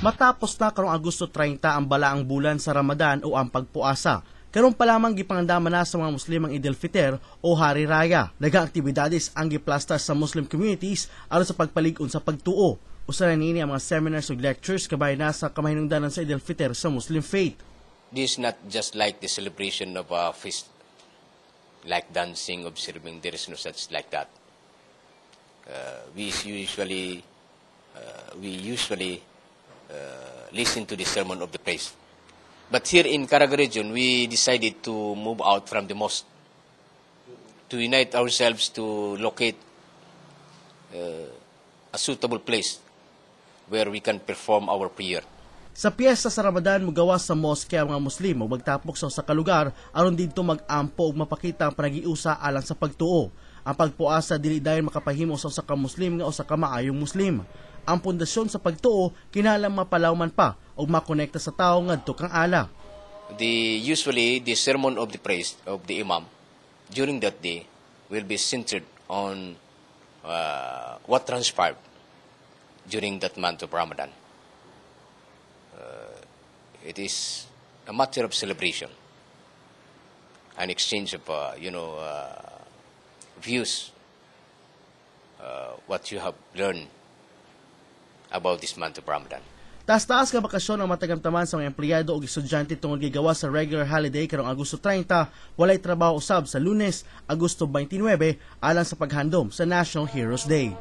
Matapos na karong Agosto 30 ang balaang bulan sa Ramadan o ang pagpuasa. Karon pa lamang gipangandama na sa mga Muslim ang Eid al-Fitr o Hari Raya. Daghang aktibidades ang giplastas sa Muslim communities aron sa pagpalig-on sa pagtuo. Usa na niini ang mga seminars ug lectures kabay na sa kamahinungdanon sa Eid al-Fitr sa Muslim faith. This is not just like the celebration of a feast, like dancing, observing. There is no such like that. We usually listen to the sermon of the priest. But here in Caraga region, we decided to move out from the mosque, to unite ourselves to locate a suitable place where we can perform our prayer. Sa piyesta sa Ramadan, mugawas sa mosque ang mga Muslim o magtapok sa kalugar aron didto mag-ampo ug mapakita ang panagiusa alang sa pagtuo. Ang pagpuasa dili dayon makapahimo sa usa ka Muslim nga usa ka maayong Muslim. Ang pundasyon sa pagtuo kinahanglan mapalawman pa ug makonekta sa tawo ngadto kang ala. Usually the sermon of the priest of the imam during that day will be centered on what transpired during that month of Ramadan. It is a matter of celebration, an exchange of views, what you have learned about this month of Ramadan. Taas-taas ka bakasyon ang matagamtaman sa mga empleyado o estudyante tungod gigawa sa regular holiday karong Agosto 30, walay trabaho usab sa Lunes, Agosto 29 alang sa paghandom sa National Heroes Day.